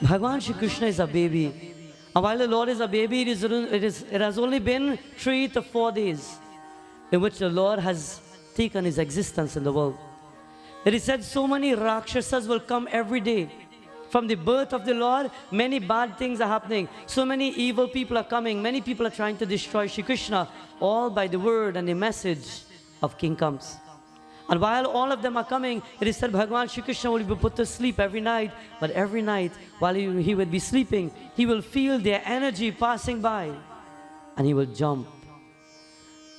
Bhagavan Shri Krishna is a baby. And while the Lord is a baby, it has only been 3 to 4 days in which the Lord has taken his existence in the world. It is said so many Rakshasas will come every day. From the birth of the Lord, many bad things are happening. So many evil people are coming. Many people are trying to destroy Shri Krishna, all by the word and the message of King comes. And while all of them are coming, it is said Bhagavan Shri Krishna will be put to sleep every night. But every night, while he will be sleeping, he will feel their energy passing by. And he will jump.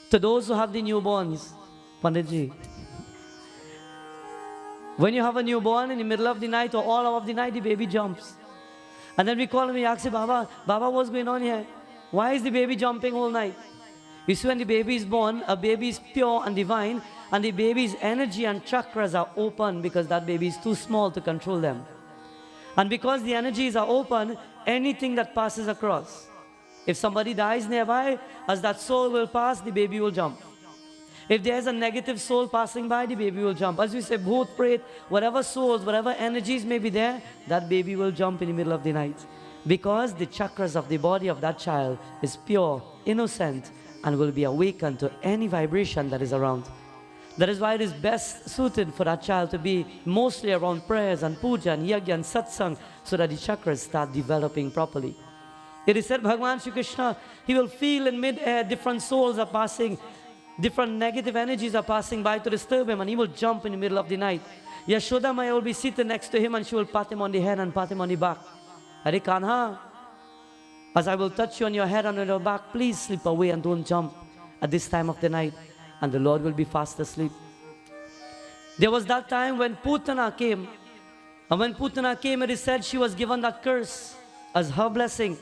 To those who have the newborns, Panditji, when you have a newborn in the middle of the night or all of the night, the baby jumps. And then we call him, we ask him, Baba, what's going on here? Why is the baby jumping all night? You see, when the baby is born, a baby is pure and divine, and the baby's energy and chakras are open because that baby is too small to control them. And because the energies are open, anything that passes across. If somebody dies nearby, as that soul will pass, the baby will jump. If there is a negative soul passing by, the baby will jump. As we say, bhoot, pret, whatever souls, whatever energies may be there, that baby will jump in the middle of the night. Because the chakras of the body of that child is pure, innocent, and will be awakened to any vibration that is around. That is why it is best suited for that child to be mostly around prayers and puja and yajna and satsang, so that the chakras start developing properly. It is said Bhagavan Shri Krishna, he will feel in mid-air different souls are passing, different negative energies are passing by to disturb him, and he will jump in the middle of the night. Yashoda Maya will be seated next to him and she will pat him on the head and pat him on the back. Hare Kanha, as I will touch you on your head and on your back, please sleep away and don't jump at this time of the night. And the Lord will be fast asleep. There was that time when Putana came. And when Putana came, it is said she was given that curse as her blessing,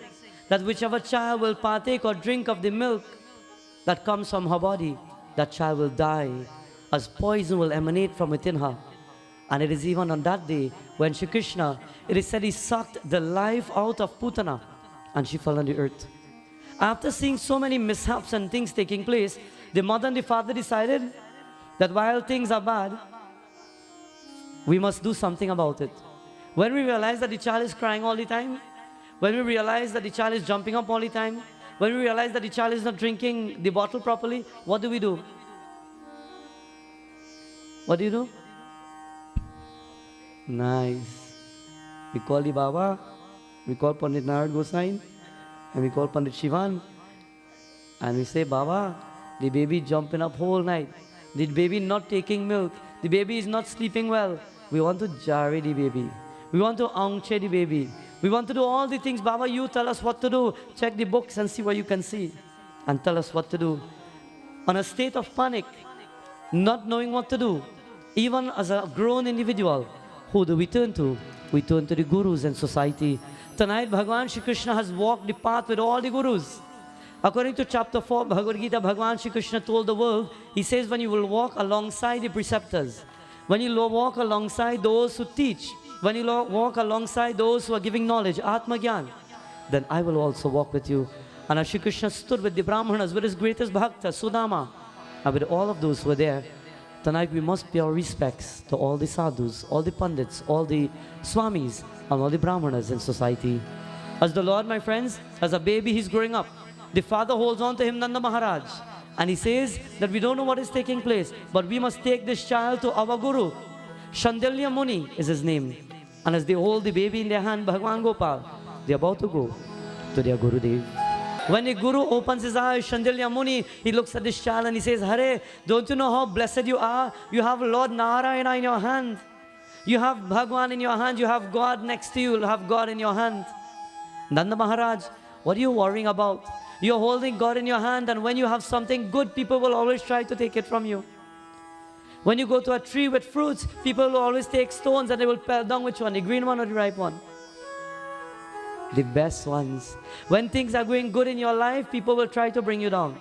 that whichever child will partake or drink of the milk that comes from her body, that child will die, as poison will emanate from within her. And it is even on that day when Shri Krishna, it is said he sucked the life out of Putana and she fell on the earth. After seeing so many mishaps and things taking place, the mother and the father decided that while things are bad, we must do something about it. When we realize that the child is crying all the time, when we realize that the child is jumping up all the time, when we realize that the child is not drinking the bottle properly, what do we do? What do you do? Nice. We call the Baba, we call Pandit Narad Gosine, and we call Pandit Shivan, and we say, Baba, the baby jumping up whole night. The baby not taking milk. The baby is not sleeping well. We want to jare the baby. We want to angche the baby. We want to do all the things. Baba, you tell us what to do. Check the books and see what you can see. And tell us what to do. On a state of panic, not knowing what to do, even as a grown individual, who do we turn to? We turn to the gurus and society. Tonight, Bhagavan Shri Krishna has walked the path with all the gurus. According to chapter 4, Bhagavad Gita, Bhagavan Shri Krishna told the world, he says, when you will walk alongside the preceptors, when you walk alongside those who teach, when you walk alongside those who are giving knowledge, Atma Gyan, then I will also walk with you. And as Shri Krishna stood with the Brahmanas, with his greatest bhakta, Sudama, and with all of those who were there, tonight we must pay our respects to all the sadhus, all the pandits, all the swamis, and all the Brahmanas in society. As the Lord, my friends, as a baby, he's growing up. The father holds on to him, Nanda Maharaj, and he says that we don't know what is taking place, but we must take this child to our Guru. Shandilya Muni is his name. And as they hold the baby in their hand, Bhagavan Gopal, they are about to go to their Gurudev. When the Guru opens his eyes, Shandilya Muni, he looks at this child and he says, Hare, don't you know how blessed you are? You have Lord Narayana in your hand. You have Bhagavan in your hand. You have God next to you. You have God in your hand. Nanda Maharaj, what are you worrying about? You're holding God in your hand, and when you have something good, people will always try to take it from you. When you go to a tree with fruits, people will always take stones and they will peel down which one, the green one or the ripe one. The best ones. When things are going good in your life, people will try to bring you down.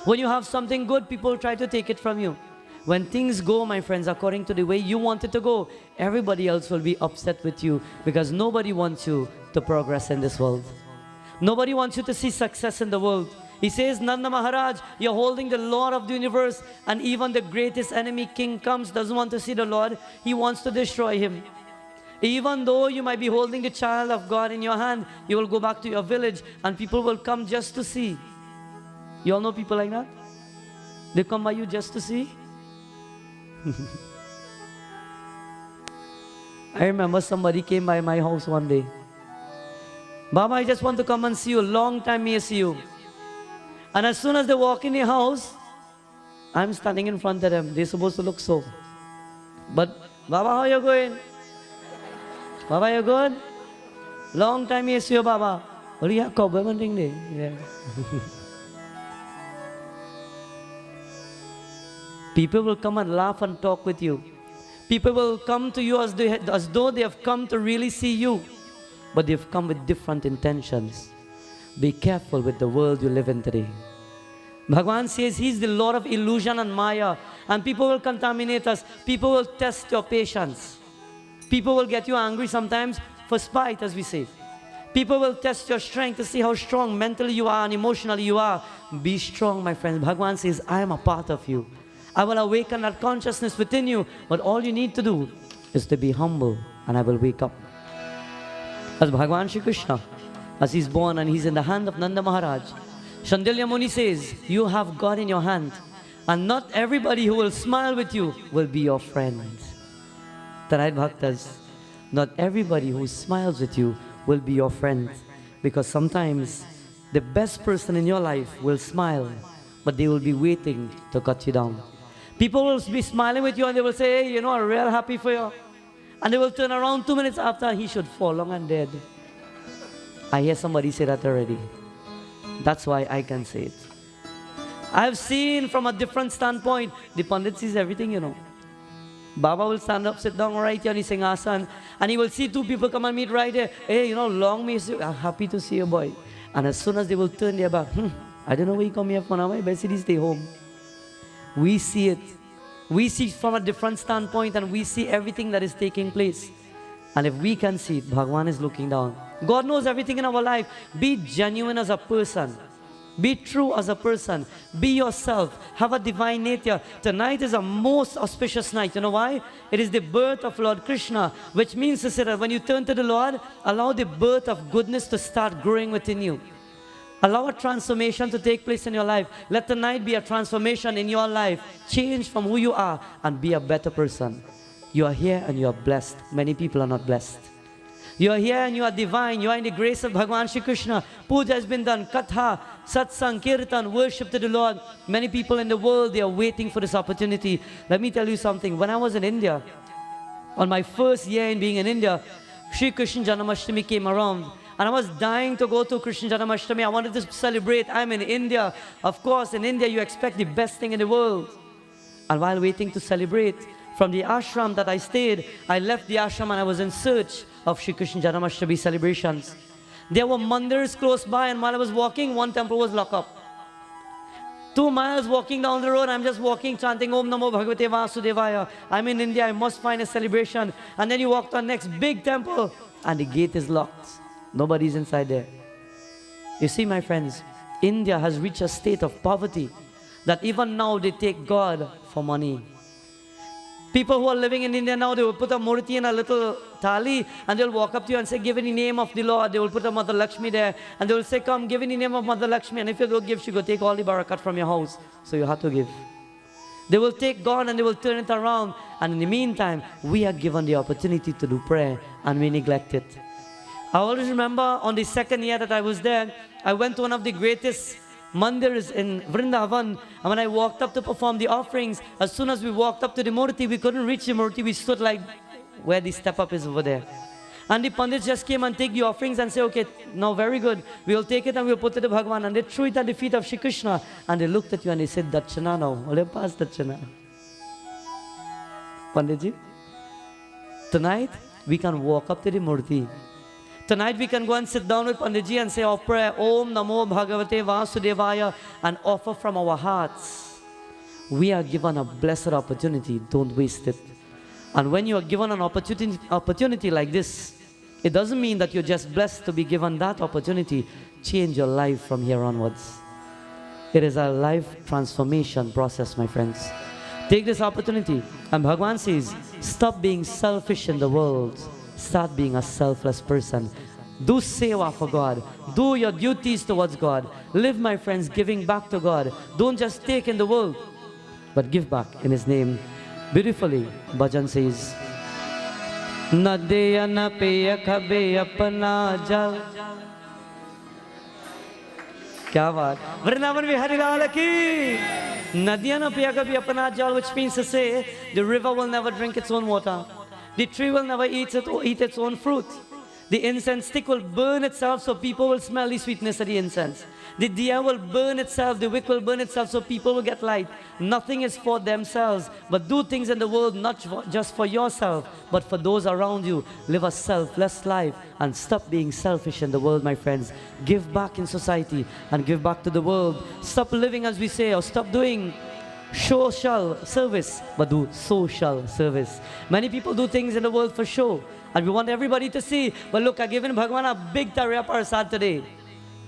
When you have something good, people will try to take it from you. When things go, my friends, according to the way you want it to go, everybody else will be upset with you because nobody wants you to progress in this world. Nobody wants you to see success in the world. He says, Nanda Maharaj, you're holding the Lord of the universe, and even the greatest enemy, King comes, doesn't want to see the Lord. He wants to destroy him. Even though you might be holding the child of God in your hand, you will go back to your village and people will come just to see. You all know people like that? They come by you just to see. I remember somebody came by my house one day. Baba, I just want to come and see you. Long time may I see you. And as soon as they walk in the house, I'm standing in front of them. They're supposed to look so. But, Baba, how are you going? Baba, you good? Long time may I see you, Baba. Oh, yeah, yeah. People will come and laugh and talk with you. People will come to you as though they have come to really see you. But they've come with different intentions. Be careful with the world you live in today. Bhagavan says He's the Lord of illusion and Maya. And people will contaminate us. People will test your patience. People will get you angry sometimes for spite, as we say. People will test your strength to see how strong mentally you are and emotionally you are. Be strong, my friends. Bhagavan says, I am a part of you. I will awaken that consciousness within you. But all you need to do is to be humble, and I will wake up. As Bhagavan Shri Krishna, as He's born and He's in the hand of Nanda Maharaj, Shandilya Muni says, you have God in your hand. And not everybody who will smile with you will be your friend. Tonight, Bhaktas, not everybody who smiles with you will be your friend. Because sometimes the best person in your life will smile, but they will be waiting to cut you down. People will be smiling with you and they will say, hey, you know, I'm real happy for you. And they will turn around 2 minutes after, he should fall long and dead. I hear somebody say that already. That's why I can say it. I've seen from a different standpoint, the Pundit sees everything, you know. Baba will stand up, sit down right here on his singhasan, and he will see 2 people come and meet right here. Hey, you know, long may you see, I'm happy to see you, boy. And as soon as they will turn their back, I don't know where you come here for now, I basically stay home. We see it. We see from a different standpoint and we see everything that is taking place. And if we can see it, Bhagavan is looking down. God knows everything in our life. Be genuine as a person. Be true as a person. Be yourself. Have a divine nature. Tonight is a most auspicious night. You know why? It is the birth of Lord Krishna, which means to say that when you turn to the Lord, allow the birth of goodness to start growing within you. Allow a transformation to take place in your life. Let tonight be a transformation in your life. Change from who you are and be a better person. You are here and you are blessed. Many people are not blessed. You are here and you are divine. You are in the grace of Bhagavan Shri Krishna. Puja has been done. Katha, satsang, kirtan, worship to the Lord. Many people in the world, they are waiting for this opportunity. Let me tell you something. When I was in India, on my first year in being in India, Shri Krishna Janmashtami came around. And I was dying to go to Krishna Janmashtami. I wanted to celebrate. I'm in India. Of course, in India, you expect the best thing in the world. And while waiting to celebrate, from the ashram that I stayed, I left the ashram and I was in search of Shri Krishna Janmashtami celebrations. There were mandirs close by, and while I was walking, one temple was locked up. 2 miles walking down the road, I'm just walking, chanting Om Namo Bhagavate Vasudevaya. I'm in India, I must find a celebration. And then you walk to the next big temple, and the gate is locked. Nobody's inside there. You see, my friends, India has reached a state of poverty that even now they take God for money. People who are living in India now, they will put a murti in a little thali and they'll walk up to you and say, give in the name of the Lord. They will put a Mother Lakshmi there and they will say, come, give in the name of Mother Lakshmi. And if you don't give, she will take all the barakat from your house. So you have to give. They will take God and they will turn it around. And in the meantime, we are given the opportunity to do prayer and we neglect it. I always remember on the 2nd year that I was there, I went to one of the greatest mandirs in Vrindavan, and when I walked up to perform the offerings, as soon as we walked up to the murti, we couldn't reach the murti. We stood like where the step up is over there. And the Pandits just came and take the offerings and say, okay, now very good. We'll take it and we'll put it to Bhagavan. And they threw it at the feet of Shri Krishna. And they looked at you and they said, Dachana now. Ole pass Dachana. Panditji, tonight we can walk up to the murti. Tonight we can go and sit down with Panditji and say our prayer, Om Namo Bhagavate Vasudevaya, and offer from our hearts. We are given a blessed opportunity. Don't waste it. And when you are given an opportunity like this, it doesn't mean that you're just blessed to be given that opportunity. Change your life from here onwards. It is a life transformation process, my friends. Take this opportunity. And Bhagavan says, stop being selfish in the world. Start being a selfless person. Do seva for God. Do your duties towards God. Live, my friends, giving back to God. Don't just take in the world, but give back in His name. Beautifully, bhajan says, न दे न पे खबे अपना जल. क्या बात. वृंदावन में हरिलाल की. नदियां न पिया कभी अपना जल, which means to say the river will never drink its own water. The tree will never eat its own fruit. The incense stick will burn itself so people will smell the sweetness of the incense. The diya will burn itself, the wick will burn itself so people will get light. Nothing is for themselves, but do things in the world not just for yourself, but for those around you. Live a selfless life and stop being selfish in the world, my friends. Give back in society and give back to the world. Stop living as we say, or stop doing social service, but do social service. Many people do things in the world for show, and we want everybody to see. But look, I've given Bhagwan a big Tarya Prasad today.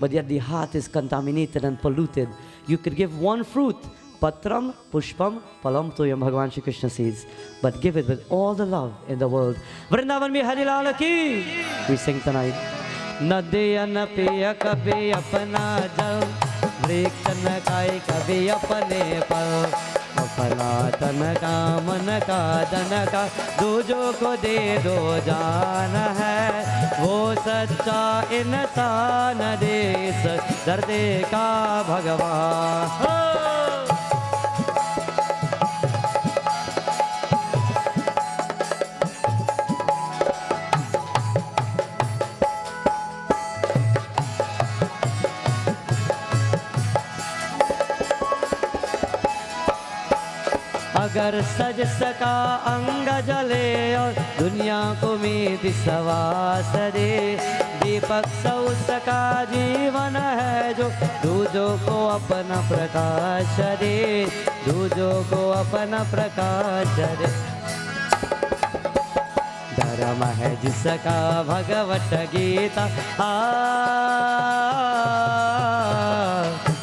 But yet the heart is contaminated and polluted. You could give one fruit, patram, pushpam, palam toyam, Bhagwan Shri Krishna says. But give it with all the love in the world. Vrindavan mein Hari Lal ki. We sing tonight. Na deya na peya kabhi apna jal, vriksha na kai kabhi apne pal. अपना तन का मन का धन का दूजों को दे दो जान है, वो सच्चा इंसान देश दर्दे का भगवान. अगर सज सका अंग जले और दुनिया को मीत सवास दे, दीपक सौ सका जीवन है जो दूजों को अपना प्रकाश दे, दूजों को अपना प्रकाश दे. धर्म है जिसका भगवत गीता,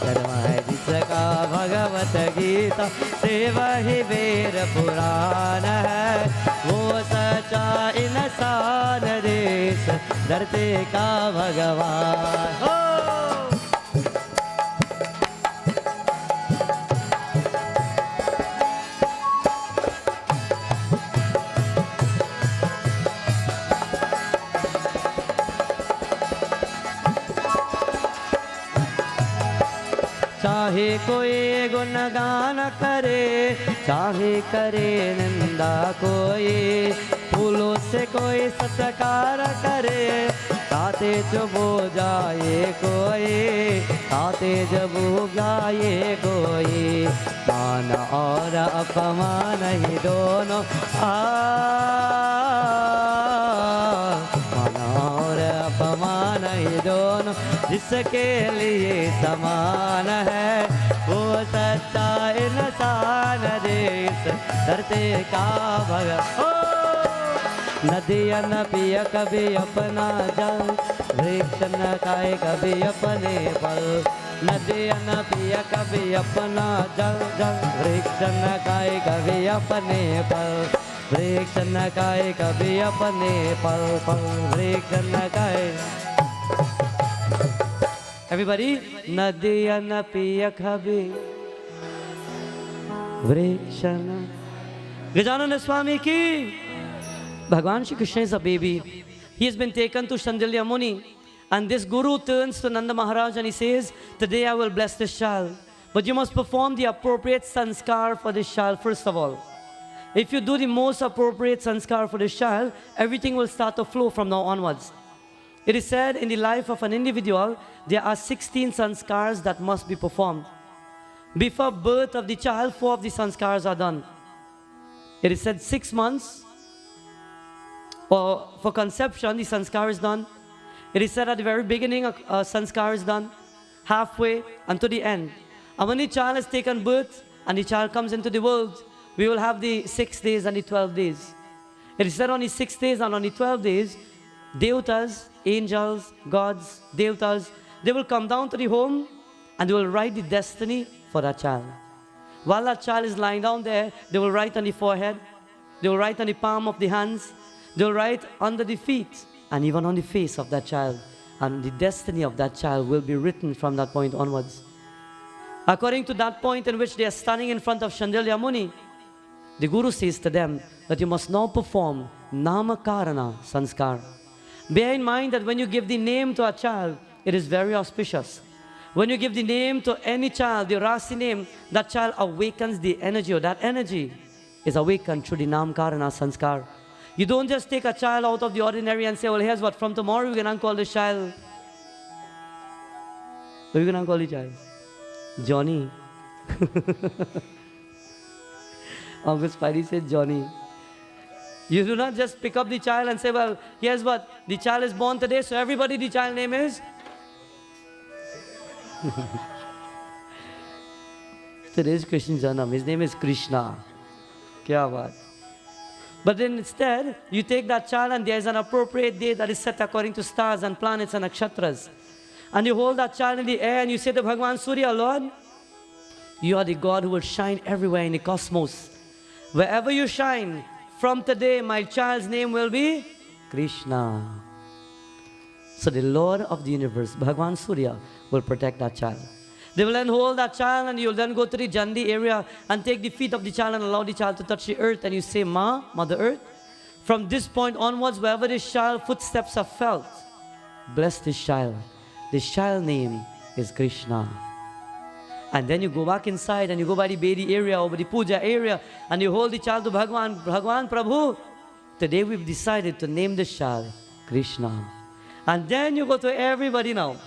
धर्म है जिसका भगवत गीता, सेवा ही वेद पुराण है, वो सच्चा इंसान देश धरती का भगवान. चाहे कोई गुणगान करे, चाहे करे निंदा कोई, फूलों से कोई सत्कार करे, ताते जब हो जाए कोई, ताते जब हो जाए कोई. मान और अपमान ही दोनों मान और अपमान ही दोनों जिसके लिए समान है, वो सच्चा इंसान देश धरती का भगवान. नदियाँ न पिया कभी अपना जल, वृक्ष न खाए कभी अपने फल. नदियाँ न पिया कभी अपना जल, जल वृक्ष न खाए कभी अपने फल, वृक्ष न खाए कभी अपने फल, फल वृक्ष न खाए. Everybody, नदियाँ न पिया कभी वृक्ष न. गजानन स्वामी की. Bhagwan Shri Krishna is a baby. He has been taken to Shandilya Muni, and this guru turns to Nanda Maharaj and he says, today I will bless this child, but you must perform the appropriate sanskar for this child first of all. If you do the most appropriate sanskar for this child, everything will start to flow from now onwards. It is said in the life of an individual, there are 16 sanskars that must be performed. Before birth of the child, 4 of the sanskars are done. It is said 6 months, or for conception, the sanskar is done. It is said at the very beginning, sanskar is done, halfway, and to the end. And when the child has taken birth and the child comes into the world, we will have the 6 days and the 12 days. It is said on the 6 days and on the 12 days, Devtas, angels, gods, Devtas, they will come down to the home and they will write the destiny for that child. While that child is lying down there, they will write on the forehead, they will write on the palm of the hands, They'll write under the feet and even on the face of that child. And the destiny of that child will be written from that point onwards. According to that point in which they are standing in front of Shandilya Muni, the Guru says to them that you must now perform Namakarana Sanskar. Bear in mind that when you give the name to a child, it is very auspicious. When you give the name to any child, the Rasi name, that child awakens the energy, or that energy is awakened through the Namakarana Sanskar. You don't just take a child out of the ordinary and say, well, here's what, from tomorrow we're going to call this child. What are you going to call the child? Johnny. Uncle Spidey said Johnny. You do not just pick up the child and say, well, here's what, the child is born today, so everybody, the child name is? Today's Krishna Janam, his name is Krishna. Kya baat. But then instead, you take that child and there is an appropriate day that is set according to stars and planets and nakshatras. And you hold that child in the air and you say to Bhagavan Surya, Lord, you are the God who will shine everywhere in the cosmos. Wherever you shine, from today my child's name will be Krishna. So the Lord of the universe, Bhagavan Surya, will protect that child. They will then hold that child and you'll then go to the Jandi area and take the feet of the child and allow the child to touch the earth. And you say, Ma, Mother Earth, from this point onwards, wherever this child's footsteps are felt, bless this child. This child's name is Krishna. And then you go back inside and you go by the Bedi area or by the Puja area and you hold the child to Bhagwan. Bhagwan Prabhu, today we've decided to name this child Krishna. And then you go to everybody now.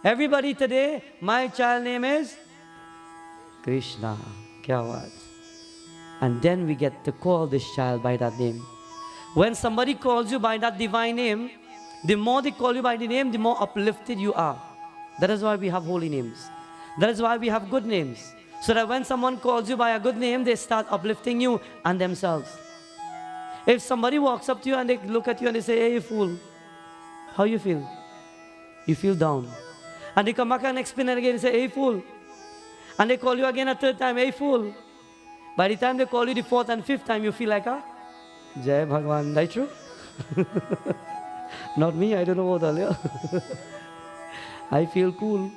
Everybody today, my child name is Krishna. Kya baat. And then we get to call this child by that name. When somebody calls you by that divine name, the more they call you by the name, the more uplifted you are. That is why we have holy names. That is why we have good names. So that when someone calls you by a good name, they start uplifting you and themselves. If somebody walks up to you and they look at you and they say, hey, you fool, how you feel? You feel down. And they come back and explain it again and say, hey, fool. And they call you again a third time, hey, fool. By the time they call you the fourth and fifth time, you feel like, Jai Bhagwan, is true? Not me, I don't know what earlier. I feel cool.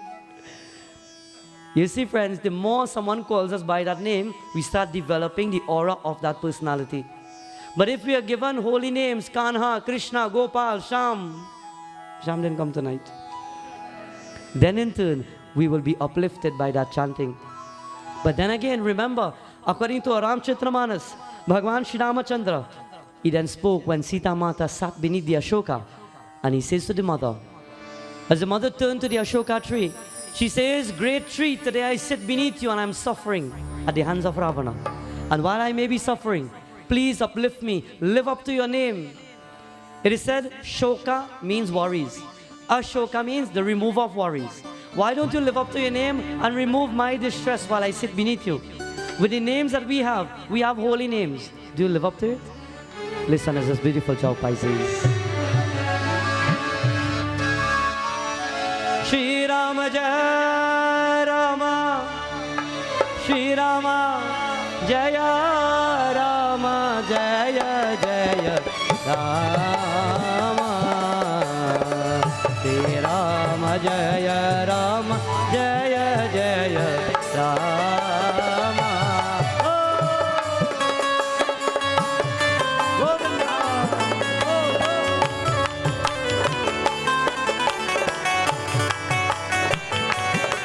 You see, friends, the more someone calls us by that name, we start developing the aura of that personality. But if we are given holy names, Kanha, Krishna, Gopal, Sham didn't come tonight. Then in turn, we will be uplifted by that chanting. But then again, remember, according to Ramchatramanas, Bhagwan Shri Ramachandra, he then spoke when Sita Mata sat beneath the Ashoka, and he says to the mother, as the mother turned to the Ashoka tree, she says, great tree, today I sit beneath you and I'm suffering at the hands of Ravana. And while I may be suffering, please uplift me, live up to your name. It is said, Shoka means worries. Ashoka means the remover of worries. Why don't you live up to your name and remove my distress while I sit beneath you? With the names that we have holy names. Do you live up to it? Listen as this beautiful chaupai says. Shri Rama Jaya Rama, Shri Rama Jaya Rama, Jaya Jaya Rama, Shri Rama Jaya Rama, Jaya Jaya Rama.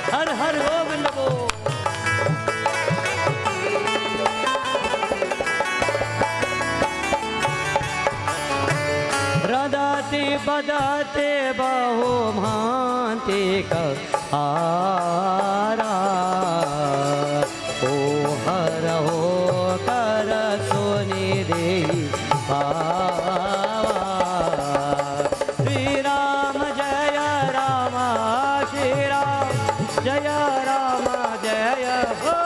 Har Har Govinda Bo. Radate badate baho bhante ka ara, o har ho kar suni de bhava. Shri Rama Jaya Rama, Shri Rama Jaya Rama Jaya ho.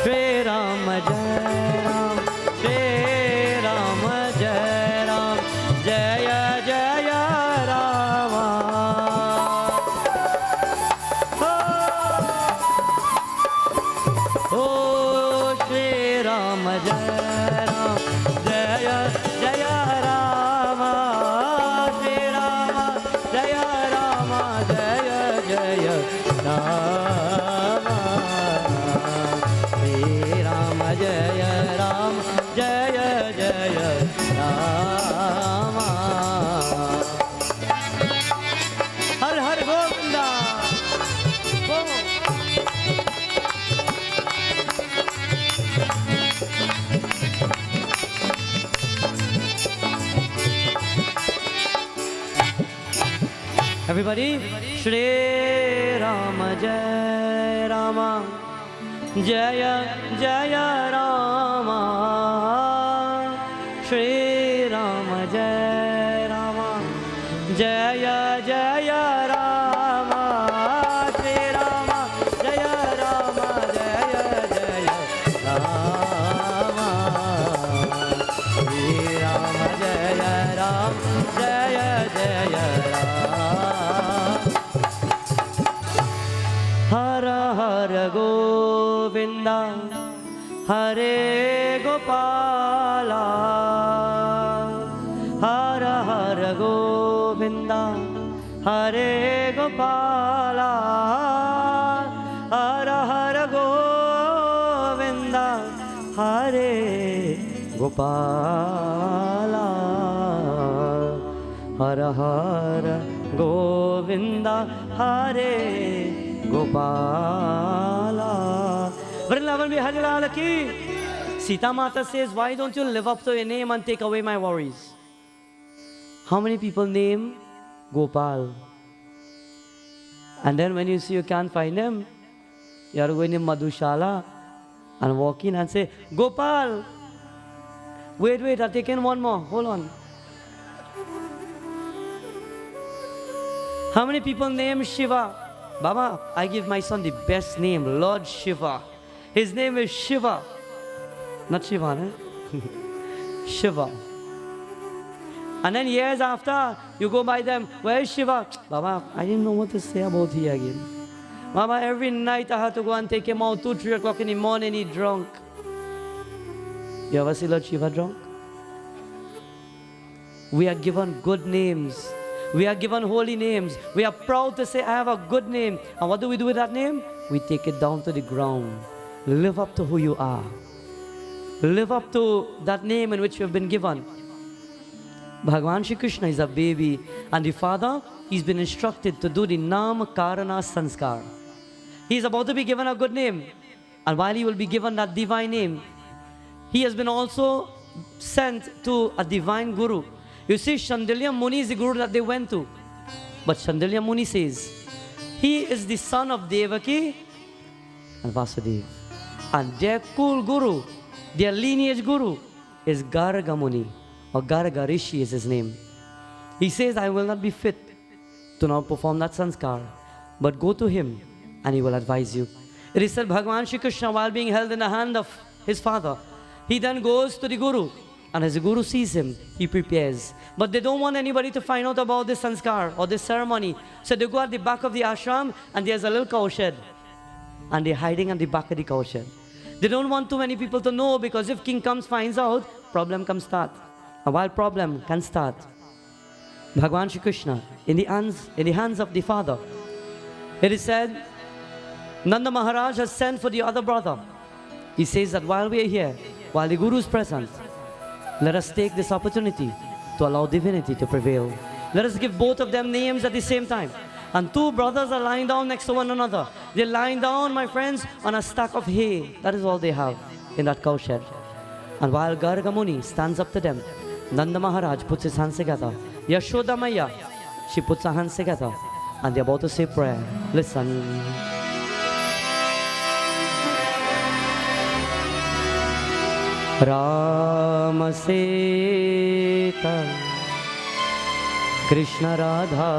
Shri Rama Jaya Rama. Jaya Jaya Rama, Shri Rama, Jaya Rama, Jaya Jaya Rama, Shri Rama, Jaya Rama, Jaya Jaya Rama. Har Har Govinda. Go. Everybody, Shri Rama Jai Rama, Jaya Jaya Rama, Shri Rama Jai Rama, Jaya Jaya Rama, Shri Rama Jaya Rama, Jaya Jaya Rama, Shri Rama Jaya Rama, Jaya Jaya Rama. Hara Hara Govinda, Hare Gopala, Hara Hara Govinda, Hare Gopala, Hara Hara Govinda, Hare Gopala, Hara Hara Govinda, Hare Gopala. Vrindavan Bihari Lal ki. Sita Mata says, why don't you live up to your name and take away my worries? How many people name Gopal? And then when you see you can't find him, you are going in Madhushala and walk in and say, Gopal! Wait, I'll take in one more. Hold on. How many people name Shiva? Baba, I give my son the best name, Lord Shiva. His name is Shiva. Not Shiva, eh? Shiva. And then years after, you go by them, where is Shiva? Baba, I didn't know what to say about he again. Baba, every night I had to go and take him out 2, 3 o'clock in the morning, he drunk. You ever see Lord Shiva drunk? We are given good names. We are given holy names. We are proud to say, I have a good name. And what do we do with that name? We take it down to the ground. Live up to who you are. Live up to that name in which you have been given. Bhagavan Shri Krishna is a baby, and the father, he's been instructed to do the Nam Karana Sanskar. He is about to be given a good name, and while he will be given that divine name, he has been also sent to a divine guru. You see, Shandilya Muni is the guru that they went to. But Shandilya Muni says, he is the son of Devaki and Vasudeva. And their cool guru, their lineage guru, is Garga Muni, or Garga Rishi is his name. He says, I will not be fit to now perform that sanskar, but go to him and he will advise you. It is said, Bhagavan Shri Krishna, while being held in the hand of his father, he then goes to the guru. And as the guru sees him, he prepares. But they don't want anybody to find out about this sanskar or this ceremony. So they go at the back of the ashram and there's a little cow shed. And they're hiding at the back of the cow shed. They don't want too many people to know, because if king comes, finds out, problem can start. And while problem can start, Bhagavan Shri Krishna, in the hands of the father, it is said, Nanda Maharaj has sent for the other brother. He says that while we are here, while the guru is present, let us take this opportunity to allow divinity to prevail. Let us give both of them names at the same time. And 2 brothers are lying down next to one another. They're lying down, my friends, on a stack of hay. That is all they have in that cow shed. And while Garga Muni stands up to them, Nanda Maharaj puts his hands together. Yashoda Maya, she puts her hands together. And they're about to say prayer. Listen. Rama Sita Krishna Radha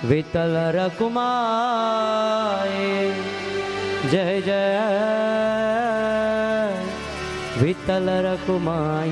Vitala Rakumai Jai Jai Vitala Rakumai.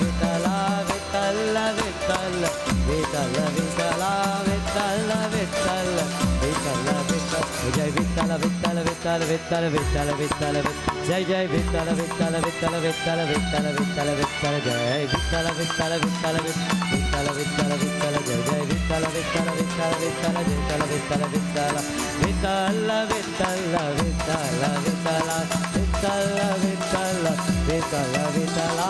Vitala, Vitala, Vitala, Vitala, Vitala, Vitala, Vitala, Vitala, Vitala, Jai Vitala, Vitala, Vitala, Vitala, Vitala, Vitala, Jai Jai Vitala, Vitala, Vitala, Vitala, Vitala, Vitala, Vitala, Jai Vitala, Vitala, Vitala, Vitala, Vitala, Vitala, Jai Jai Vitala, Vitala, Vitala, Vitala, Vitala, Vitala, Vitala, Vitala, Vitala, Vitala, Vitala, Vitala, Vitala, Vitala, Vitala,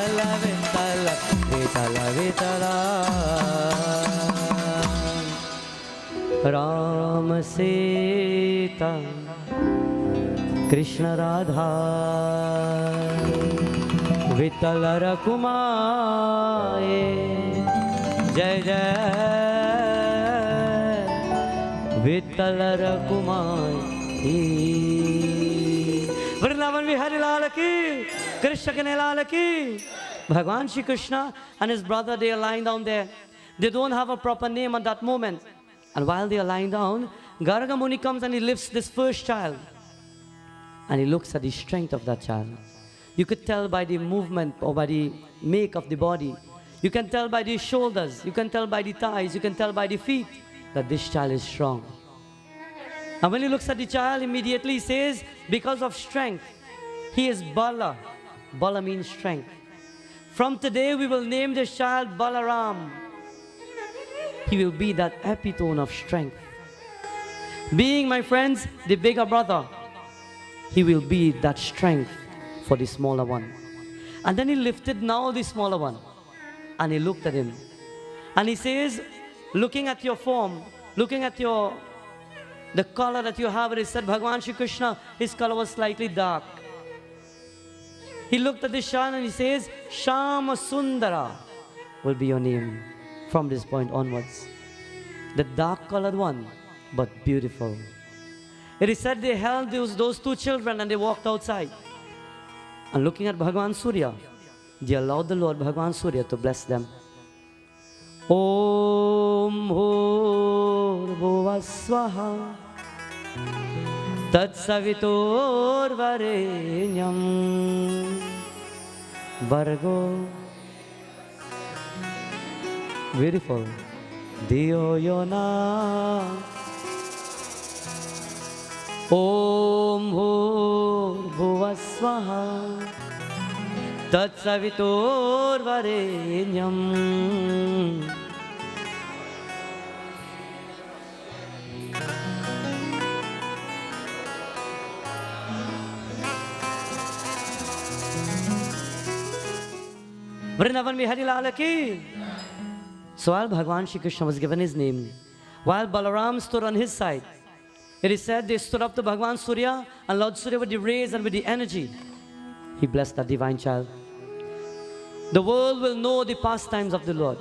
Vitala, Vitala, Vitala, Vitala. Ram Sita Krishna Radha Vitala Rakumaye Jai Jai Vitala Rakumaye. Vrindavan Vihari Lal ki, Krishna Kane Lal ki. Bhagwan Shri Krishna and his brother, they are lying down there. They don't have a proper name at that moment. And while they are lying down, Garga Muni comes and he lifts this first child. And he looks at the strength of that child. You could tell by the movement or by the make of the body. You can tell by the shoulders. You can tell by the thighs. You can tell by the feet that this child is strong. And when he looks at the child, immediately he says, because of strength, he is Bala. Bala means strength. From today, we will name this child Balaram. He will be that epitome of strength. Being, my friends, the bigger brother, he will be that strength for the smaller one. And then he lifted now the smaller one. And he looked at him. And he says, looking at your form, looking at the color that you have, he said, Bhagwan Shri Krishna, his color was slightly dark. He looked at the child and he says, Shama Sundara will be your name from this point onwards. The dark colored one, but beautiful. It is said they held those two children and they walked outside. And looking at Bhagwan Surya, they allowed the Lord Bhagwan Surya to bless them. Om Bhur भूर्भुवस्वः तत्सवितुर्वरेण्यं भर्गो beautiful धियो यो न ॐ भूर्भुवस्वः तत्सवितुर्वरेण्यं Vrindavan Bihari Lal ki. So while Bhagwan Shri Krishna was given his name, while Balaram stood on his side, it is said they stood up to Bhagwan Surya, and Lord Surya with the rays and with the energy, he blessed that divine child. The world will know the pastimes of the Lord.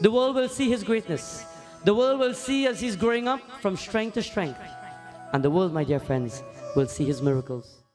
The world will see his greatness. The world will see as he's growing up from strength to strength. And the world, my dear friends, will see his miracles.